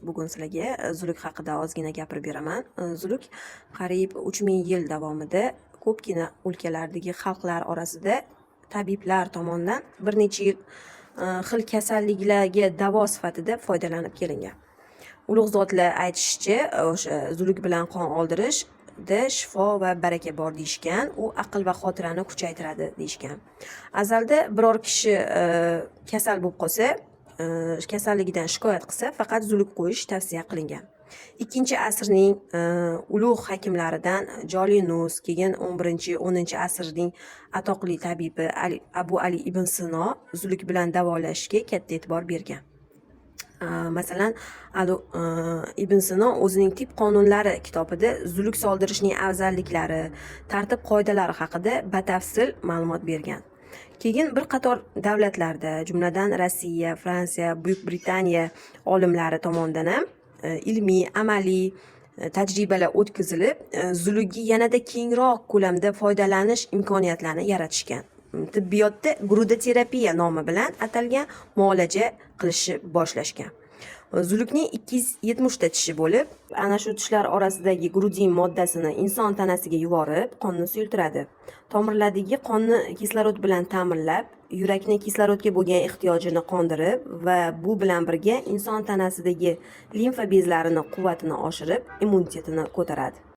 Bugun sizlarga zuluk haqida ozgina gapirib beraman. Zuluk qariyb 3000 yil davomida ko'pgina o'lkalardagi xalqlar orasida tabiblar tomonidan bir necha yil xil kasalliklarga davo sifatida foydalanib kelingan. Ulug' zotlar aytishicha, o'sha zuluk bilan qon oldirishda shifo va baraka bor deyishgan. U aql va xotirani kuchaytiradi deyishgan. Azalda biror kishi kasal bo'lib qolsa, kasalligidan shikoyat qilsa, faqat zuluk qo'yish tavsiya qilingan. 2-asrning ulug' hakimlaridan Jolinus, keyin 11-10-asrning atoqli tabibi Abu Ali ibn Sino zuluk bilan davolashga katta e'tibor bergan. Masalan, ibn Sino o'zining tib qonunlari kitobida zuluk soldirishning afzalliklari, tartib qoidalari haqida batafsil ma'lumot bergan. Keyin bir qator davlatlarda, jumladan Rossiya, Fransiya, Buyuk Britaniya olimlari tomonidan ham ilmiy, amaliy tajribalar o'tkazilib, zulukga yanada kengroq ko'lamda foydalanish imkoniyatlarini yaratishgan. Tibbiyotda grudoterapiya nomi bilan atalgan muolaja qilishni boshlashgan. Zulukning 270 ta tishi bo'lib, ana shu tishlar orasidagi grudin moddasini inson tanasiga yuborib, qonni suyultiradi. Tomirlardagi qonni kislorod bilan ta'minlab, yurakni kislorodga bo'lgan ehtiyojini qondirib va bu bilan birga inson tanasidagi limfa bezlarining quvvatini oshirib, immunitetini ko'taradi.